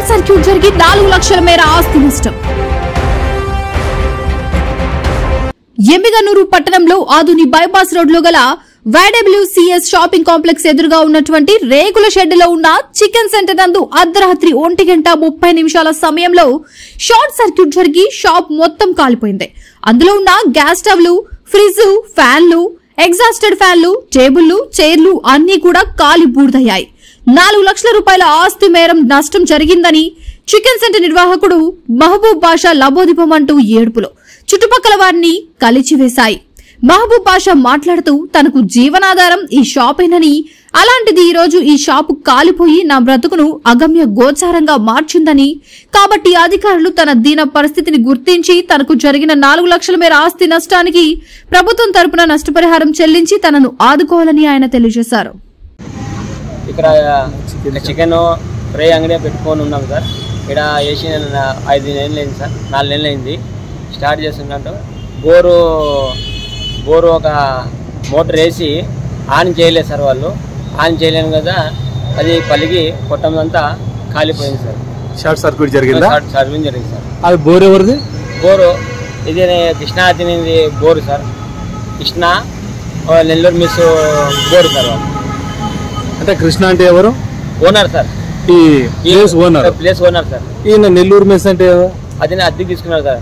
Short circuit జరిగి 4 లక్షల మేర ఆస్తి నష్టం. ఎమ్మిగనూరు పట్టణంలో ఆదుని బైపాస్ రోడ్లో గల YWCS షాపింగ్ కాంప్లెక్స్ ఎదురుగా ఉన్నటువంటి రేకుల షెడ్డులో ఉన్న చికెన్ సెంటర్ నందు అర్ధరాత్రి 1:30 సమయంలో షార్ట్ సర్క్యూట్ జరిగి షాప్ మొత్తం కాలిపోయింది. అందులో ఉన్న గ్యాస్ స్టవ్లు, ఫ్రిడ్జ్, ఫ్యాన్లు, ఎగ్జాస్టెడ్ ఫ్యాన్లు, టేబుళ్లు, చైర్లు అన్ని కూడా కాలి బూడిదయ్యాయి. 4 లక్షల రూపాయల ఆస్తి మేర నష్టం జరిగిందని చికెన్ సెంటర్ నిర్వాహకుడు మహబూబ్ బాషా లబోదిపమంటూ ఏడుపులో చుట్టుపక్కల వారిని కలిచివేశాయి. మహబూబ్ బాషా మాట్లాడుతూ తనకు జీవనాధారం ఈ షాపేనని, అలాంటిది ఈ రోజు ఈ షాపు కాలిపోయి నా బ్రతుకును అగమ్య గోచారంగా మార్చిందని, కాబట్టి అధికారులు తన దీన పరిస్థితిని గుర్తించి తనకు జరిగిన 4 లక్షల మేర ఆస్తి నష్టానికి ప్రభుత్వం తరపున నష్టపరిహారం చెల్లించి తనను ఆదుకోవాలని ఆయన తెలియజేశారు. ఇక్కడ చికెన్ ఫ్రై అంగడి పెట్టుకొని ఉన్నాం సార్. ఇక్కడ వేసి 5 నెలలు అయింది సార్, 4 నెలలు అయింది స్టార్ట్ చేస్తున్నట్టు. బోరు ఒక మోటార్ వేసి ఆన్ చేయలేదు సార్. వాళ్ళు ఆన్ చేయలేను కదా, అది పలిగి కొట్టమంతా కాలిపోయింది సార్. షార్ట్ సర్క్యూట్ జరిగింది సార్. అది బోర్ ఎవరిది? బోరు ఇది కృష్ణా తినేది bore sir. Krishna Nellore miss bore sir. వాళ్ళు అంటే కృష్ణ అంటే ఎవరు? Owner sir. ఈ ప్లేస్ ఓనర్ సార్. ఈయన నెల్లూరు మిస్ అంటే అది అద్దెకి తీసుకున్నారు సార్.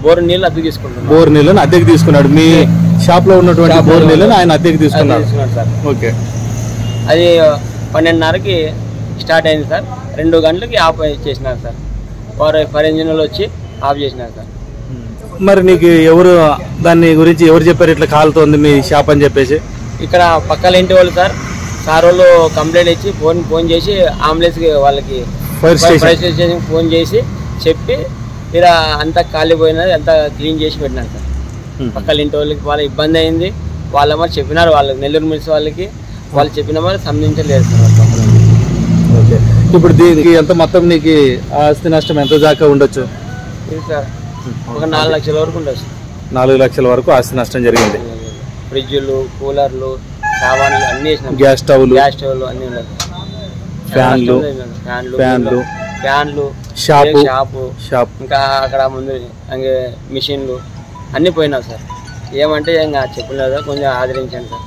బోర్ నీళ్ళు అద్దెకి తీసుకుంటున్నాడు. బోర్ నీళ్ళని అద్దెకి తీసుకున్నాడు. మీ షాప్ లో ఉన్నటువంటి బోర్ నీళ్ళని ఆయన అద్దెకి తీసుకున్నాడు సార్. ఓకే. అది 12:30కి స్టార్ట్ అయింది సార్. 2 గంటలకి ఆఫ్ చేసినారు సార్. ఫైర్ ఇంజిన్ వచ్చి ఆఫ్ చేసినారు సార్. మరి నీకు ఎవరు దాన్ని గురించి ఎవరు చెప్పారు ఇట్లా కాలుతోంది మీ షాప్ అని చెప్పేసి? ఇక్కడ పక్కల ఇంటి వాళ్ళు సార్. సార్ వాళ్ళు కంప్లైంట్ ఇచ్చి ఫోన్ చేసి అంబులెన్స్కి వాళ్ళకి ఫైర్ స్టేషన్ ఫోన్ చేసి చెప్పి ఇలా అంతా కాలిపోయినది అంతా క్లీన్ చేసి పెట్టినారు సార్. పక్కల ఇంటి వాళ్ళకి వాళ్ళ ఇబ్బంది అయింది. వాళ్ళ మరి చెప్పినారు, వాళ్ళకి నెల్లూరు మిల్స్ వాళ్ళకి వాళ్ళు చెప్పిన మరి సంబంధించలేదు సార్. ఓకే. ఇప్పుడు దీనికి ఎంత మొత్తం నీకు ఆస్తి నష్టం ఎంత దాకా ఉండొచ్చు? ఇది సార్ ఒక 4 లక్షల వరకు ఉండొచ్చు. 4 లక్షల వరకు ఆస్తి నష్టం జరిగింది. ఫ్రిడ్జ్లు, కూలర్లు, సామాన్లు అన్ని వేసినాం. గ్యాస్ స్టవ్లు అన్ని ఉన్నాయి. ఫ్యాన్లు షాపు ఇంకా అక్కడ ముందు మిషన్లు అన్నీ పోయినావు సార్. ఏమంటే ఇంకా చెప్పలేదు, కొంచెం ఆదరించండి సార్.